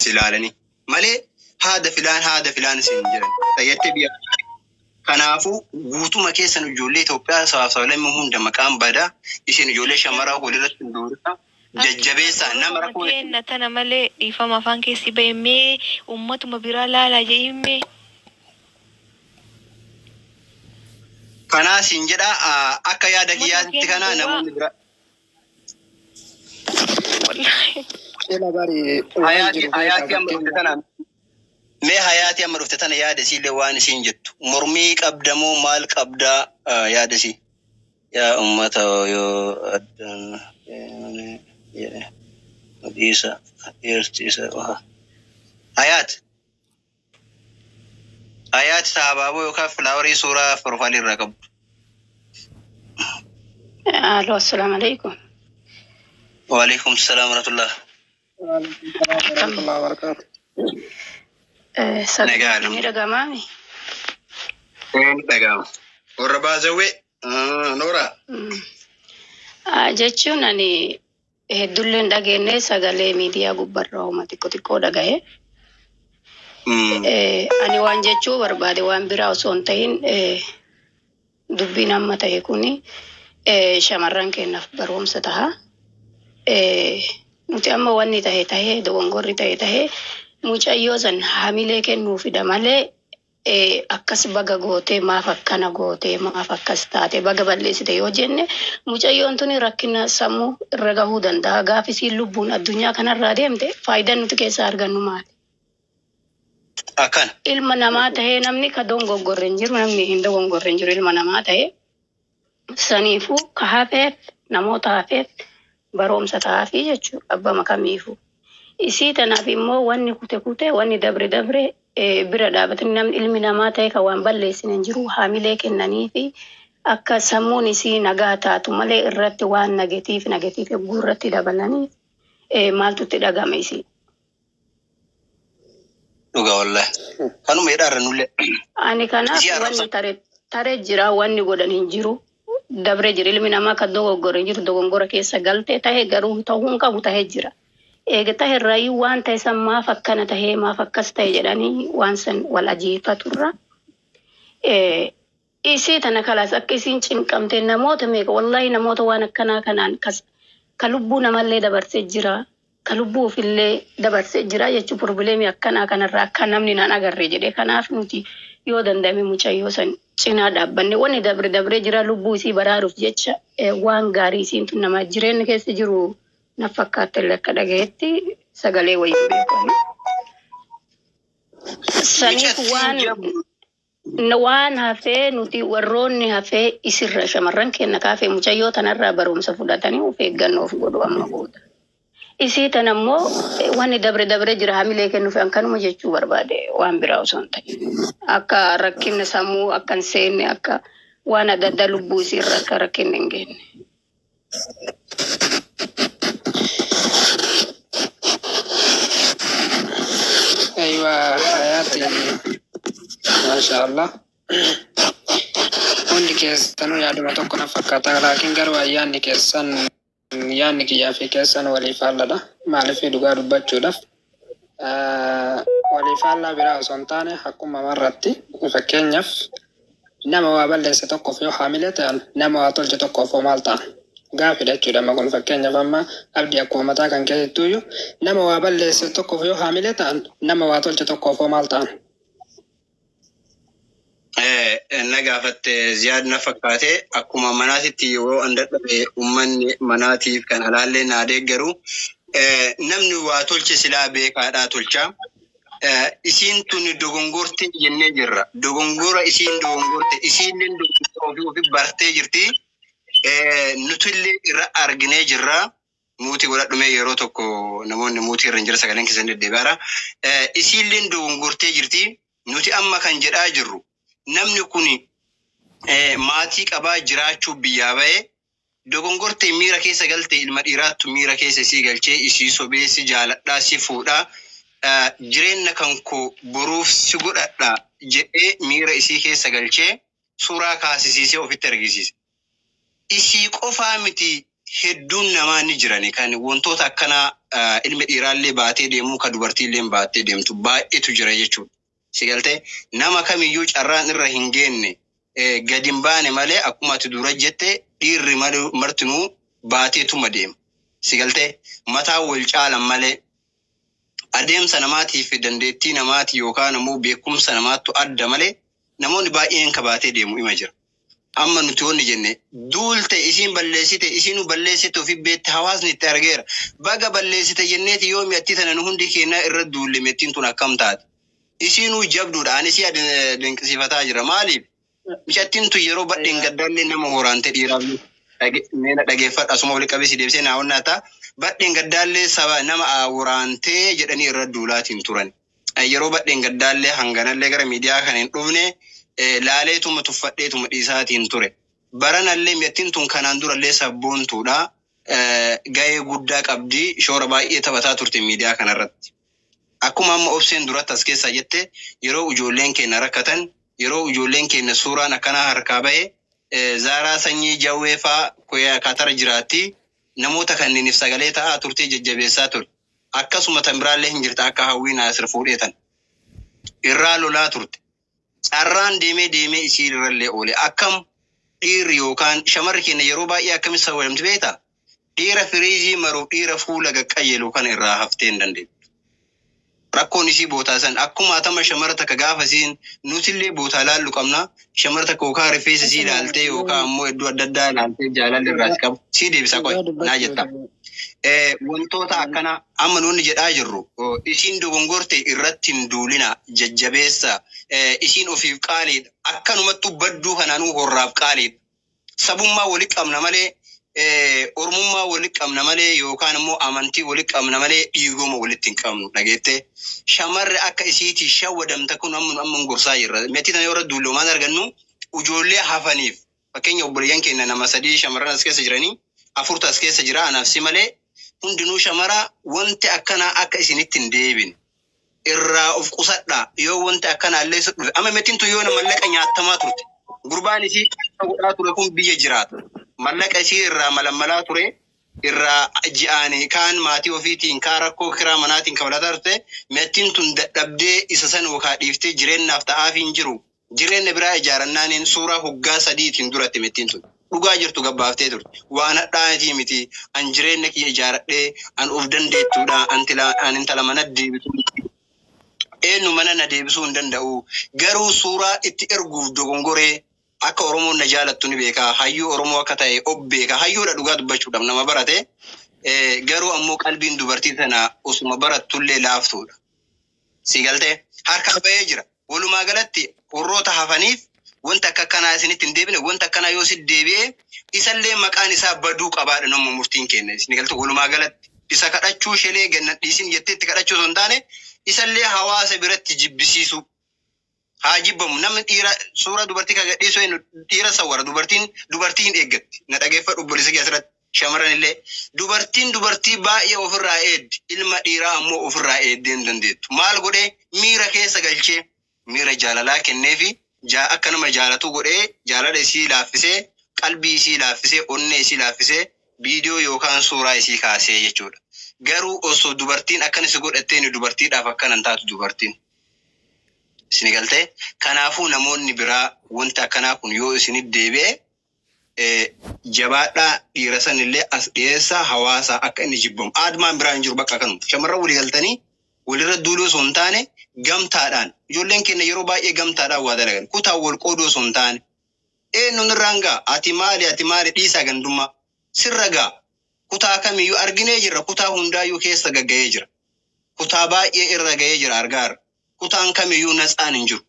سلالني مالي هذا فلان سنجر تيتبي كنافو غوتو مكيسن جولي توبيا سوالم هون دمكان بدا يسين جولي شمرا ولرت دورتا ججبيسا نمرا كوي نتنا مالي يفهم فان كيسي بيمي أمته مبيرا لا جيمي كنا سنجرا أكيا دقيقة كنا نمون برا حياتي أمرفتنا ما حياتي أمرفتنا يا دسي لوان سنجت مرميك أبدمو مالك أبدا يا دسي يا أمته يو أدن يا مديسة يرتيسة آيات صحابة يوكا فلاوري سورة فرفال الرقب. ألو السلام عليكم. وعليكم السلام ورحمة الله. ورحمة الله وبركاته. نجارم. نجامي. نجام. وربا زوي نورا. جتشون أني هدولن دعيني سجله ميديا غبرة وما تكو دعيه. أني وانجتشو بربادي وان براوسون تين دبنا ما تيكوني شمران كنا بروم ستها نتي أما واني تهي دوانغوري تهي mucha yosan hamile kennu fidamale akkas baga goote ma fakkana goote ma fakkas taate baga balleessite yoo jenne mucha yoontuni rakkina sammuu irra gahuu danda'a gaafisii lubbuun addunyaa kanarraa deemte faayidaan nuti keessa argannu maali? Akkan ilma namaa ta'ee namni ka dongogorre hin jiru namni hin dongogorre hin jiru ilma namaa ta'ee saniifuu ka hafeef namoota hafeef baroomsa ta'aafii jechuudha abbama kamiifuu. Isi tanaaf immoo wanni kute wanni dabre bira dhaabatanii namni ilmi namaa ta'e kan waan balleessin hin jiru hamilee kennanii fi akka sammuun isii nagaa taatu malee irratti waan negatiif guurratti dabalanii maaltu itti dhagame isii. Dhugaa wallahi. Kanuma hidhaarra nulle. Ani kanaaf wanni tare jira wanni godhan hin jiru. Dabre jira ilmi namaa kan dogoggora hin jiru dogongora keessa galte ta'e garuu ta'uun qabu ta'e jira. Eegata hirraayi waan ta'e san maaf akkana ta'e maaf akkas ta'e jedhanii waan san wal ajeeffaturra. Isii tana kalaas akka isiin cinqamte namoota meeqa wallahi namoota waan akkanaa kanaan ka lubbuu namallee dabarsee jira. Ka lubbuu ofillee dabarsee jira jechuun probleemii akkanaa kanarraa akka namni naan agarree jedhee kanaaf nuti yoo danda'ame mucayyoo san cinaa dhaabbanne wanni dabre jira lubbuu isii baraaruuf jecha waan gaarii isiin tun nama jireenya keessa jiru. Nafakkaate akka dhagayetti sagalee wayii beekamu. Saniif waan hafee nuti warroonni hafee isirra shamarran kenna kaafee mucayyoo tanarraa barumsa fudhatanii of eeggannoof godhu amma booda. Isii tanammoo wanni dabre jira hamilee kennuuf akkanuma jechuu barbaade waan biraa osoo hin ta'in. Akka rakkinna sammuu akka hin seenne akka waan adda addaa lubbuu isiirra akka rakkinna hin geenye. أيوة حياتي ما شاء الله hundi keessanuu yaaduma tokko na fakkaata laakiin garuu ayyaanni keessan yaanni kiyyaa fi keessan waliif haalladha maaliif dhugaa dubbachuudhaaf waliif haallaa biraa osoo hin taane akkuma marratti fakkeenyaaf nama waa balleesse tokkoof yoo haamilee ta'an nama waa tolche tokkoof hoo maal ta'an gaafidha jechuudha amma kun fakkeenyaaf amma abdii akkuma mataa kan keessattuyyuu nama waa balleesse tokkoof yoo haamilee ta'an nama waa tolche tokkoof hoo maal ta'an. Nagaafatte ziyaadna fakkaate akkuma manaatitti yoo andadhabe ummanni manaatiif kan alaallee naadee garuu namni waa tolche silaa beekaadhaa tolchaa. Isiin tuni dogongorti jennee jirra. Dogongora isiin dogongorte isiin ofi bartee jirti. Nutillee irra arginee jirra. Muutii godhadhume yeroo tokko namoonni muutii irra hin jira sagaleen keessan deddeebi'aara. Isiillee dogongortee jirti. Nuti amma kan jedhaa jirru. Namni kuni maatii qabaa jiraachuu biyyaa ba'ee dogongortee miira keessa galte ilma dhiiraattu miira keessa isii galchee isii sobeessi jaaladhaa si fuudhaa jireenya kan koo boruuf si godhadhaa jedhee miira isii keessa galchee suuraa kaasisiisee ofitti argisiise. Isii qofaa miti hedduun namaa ni jirani kan wantoota akkana ilmi dhiiraallee baatee deemuu ka dubartiillee baatee deemtu baay'eetu jira jechuudha. Sigaltee nama kamiyyuu carraan irra hin geenne gadi hin baane malee akkuma ati dura jette dhiirri martinuu baateetuma deema. Sigaltee mataa wal caalan malee adeemsa namaatiif dandeettii namaati yookaan immoo beekumsa namaattu adda malee namoonni baay'een ka baatee deemu ima jira. Amma nuti wanni jenne duulte isiin balleessite isiinu balleessite ofi beette hawaasni itti argeera. Baga balleessite jenneeti yoo mi'atti tana nu hundi keenyaa irra duulle mittiin tun akkam taate. Isiinuu jabduudha ani si dinqisiifataa jira maaliif? Micattiin tun yeroo badheen gaddaallee nama horaante dhiiraaf meena dhageeffadha asuma wali qabee si deebisee naa onnaata. Badheen gaddaallee saba nama horaantee jedhanii irra duulaatiin turan. Yeroo badheen gaddaallee hanganallee gara miidiyaa kan hin dhufne laaleetuma tuffadheetuma dhiisaatiin ture. Baranallee mi'attiin tun kanaan durallee sabboontuudha. Gahee guddaa qabdi shoora baay'ee taphataa turte miidiyaa kanarratti. Akkuma amma obseen duratti as keessaa jette yeroo ijoolleen keenya rakkatan yeroo ijoolleen keenya suuraan akkanaa harkaa bahe Zaaraa Sanyii Jawwee fa'aa Katara jiraatti namoota kanneeniif sagalee ta'aa turtee jajjabeessaa ture. Akkasuma tan biraallee hin jirta akka Hawwii Naasir fuudheetan. Irraa lolaa turte. Carraan deemee isii irrallee oole. Akkam dhiirri yookaan shamarri keenya yeroo baay'ee akkamitti sawwalamti beektaa? Dhiira firiizii maruuf dhiira fuula qaqqayyelu kan irraa haftee hin dandeettu. Rakkoon isii bootaa san akkuma atama shamara takka gaafa isiin nutillee bootaa laallu qabna. Shamara takka yookaan rifeensa isii ilaaltee yookaan ammoo iddoo adda addaa ilaaltee jaalalli irraas qabu. Sii deebisa qoy naa jetta. Wantoota akkana amma nuuni jedhaa jirru isiin dogongorte irratti hin duulina jajjabeessa isiin ofiif qaaliidha. Akkanumattu badduu kanaanuu horraaf qaaliidha. Sabummaa walitti qabna malee ormummaa walitti qabna malee yookaan immoo amantii walitti qabna malee dhiigoma walitti hin qabnu dhageette. Shamarri akka isiitii shawwadamta kun amma gorsaa jirra. Meetii tana yeroo duulloo maal argannu ijoollee hafaniif fakkeenya obboleeyyan keenya nama 3 shamarran as keessa jiranii 4 as keessa jira anaaf si malee hundinuu shamara wanti akkanaa akka isinitti hin deebin irraa of qusadhaa yoo wanti akkanaa illee dhufe amma meetiin tun yoo mallaqa nyaatamaa turte gurbaan isii godhaa ture kun biyya jiraata mallaqa isii irraa malammalaa ture irraa ji'aanii kaan maatii ofiitiin kaan rakkoo kiraa manaatiin kabalataa turte meetiin tun dadhabdee isa san wakaa dhiiftee jireenyaaf ta'aaf hin jiru jireenya biraa ijaarannaaniin suuraa hoggaa 3tiin duratti meetiin tun. Dhugaa jirtu gabbaaftee turte. Waan hadhaa'atii miti. An jireenya kiyya ijaaradhee an of dandeettuudha. An intala mana deebisu. Eenyu mana na deebisuu hin danda'u. Garuu suuraa itti erguuf dogongoree akka Oromoon na jaalattu ni beeka. Hayyuu Oromoo akka ta'e of beeka. Hayyuudha dhugaa dubbachuudhaaf nama barate. Garuu ammoo qalbiin dubartii tana osuma barattullee laaftuudha. Si galtee harka bahee jira. Walumaa galatti warroota hafaniif wanta akka kanaa isinitti hin deebine wanta akkanaa yoo sitti deebi'e isallee maqaan isaa baduu qabaadha nama murtiin kenna isin galtu walumaa galatti isa kadhachuu shelee ganna dhiisin jettee itti kadhachuu osoo hin taane isallee hawaasa biratti jibbisiisu haa jibbamu namni dhiira suura dubartii kan gadhiisu dhiira sawwara dubartiin eeggatti na dhageeffadhu obboleessa kee asirratti shamarran illee dubartii baay'ee ofirraa eeddi ilma dhiiraa ammoo ofirraa eeddee hin dandeettu maal godhee miira keessa galchee miira jaalalaa kenneefi akka nama jaalatu godhee jaalala isii laaffisee qalbii isii laaffisee onnee isii laaffisee viidiyoo yookaan suuraa isii kaasee jechuudha. Garuu osoo dubartiin akkan si godhatteen dubartiidhaaf akkanan taatu dubartiin. Isin galtee kanaafuu namoonni biraa wanta akkanaa kun yoo isinit deebi'e jabaadhaa dhiira sanillee as dhiyeessaa hawaasaa akka inni jibbamu. Aadmaan biraa hin jiru bakka kanuma. Shamarran walii galtanii walirra duuluu osoo hin taane gamtaadhaan ijoolleen keenya yeroo baay'ee gamtaadhaan waa dalagan kutaa wal qooduu osoo hin taane eenyuun irraan gaa ati maali dhiisaa gandummaa sirra gaa kutaa kamiyyuu arginee jirra kutaa hundaayyuu keessa gagga'ee jira kutaa baay'ee irra ga'ee jira argaara kutaan kamiyyuu natsaan hin jiru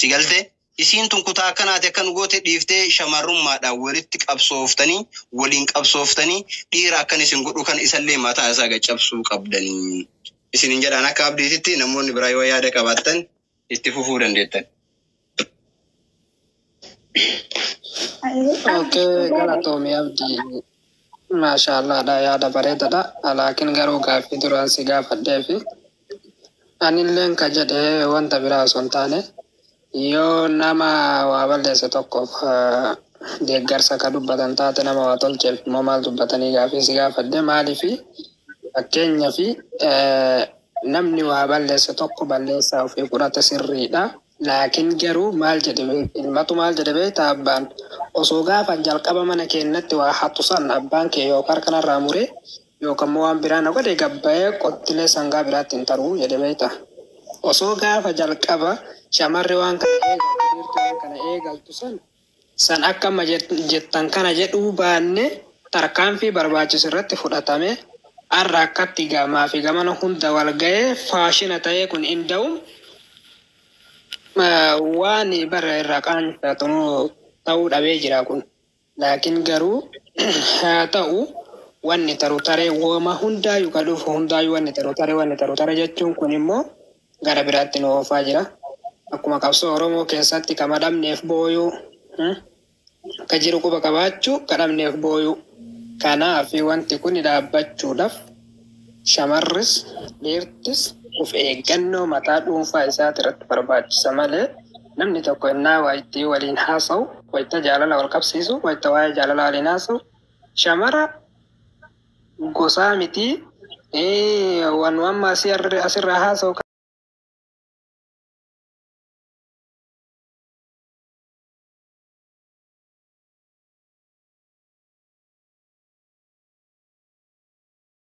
si galtee isiin tun kutaa akkanaati akkan goote dhiiftee shamarrummaadhaan walitti qabsooftanii waliin qabsooftanii dhiira akkan isin godhu kan isallee mataa isaa gaccabsuu qabdanii. Isin jedhaan akka abdiititti namoonni biraa yoo yaada qabaattan itti fufuu dandeettan. Okay, galatoomii abdii. Maashaallah dha yaada bareedaadha. Laakiin garuu gaaffii duraan si gaafadhee fi anilleen ka jedhee wanta biraa osoo hin taane yoo nama waa balleesse tokkoof deeggarsa ka dubbatan taate nama waa tolcheef immoo maal dubbatanii gaafii gaafadde maalii fi fakkeenya fi namni waa balleesse tokko balleessaa ofii fudhate sirriidha. Laakiin garuu maal jedhe ilmatu maal jedhe beektaa abbaan osoo gaafa jalqaba mana keenyatti waa hattu san abbaan kee yookaan kanarraa muree yookaan immoo waan biraan godhe gabbayee qottilee sangaa biraatti hin taruu jedhe beektaa. Osoo gaafa jalqaba shamarri waan kana eegaltu san akka amma jettan kana jedhuu baanne tarkaanfii barbaachisu irratti fudhatame har'a akkatti gamaa fi gamana hunda wal ga'ee faashina ta'ee kun hin da'u. Waan bara irraa qaanfatamu ta'uu dhabee jira kun. Laakiin garuu haa ta'u wanni tarutare wooma hundaayyuu ka dhufu hundaayyuu wanni tarutare jechuun kun immoo gara biraatti nu oofaa jira. Akkuma qabsoo Oromoo keessatti ka madhabneef booyuu ka jiru quba qabaachuu ka dhabneef booyuu. Kanaaf wanti kun dhaabbachuudhaaf shamarris dhiirtis of eeggannoo mataa dhuunfaa isaati irratti barbaachisa malee namni tokko innaa waa itti waliin haasa'u wayita jaalala wal qabsiisu wayita waa'ee jaalala waliin haasa'u shamara gosaa miti waan amma asirraa haasa'u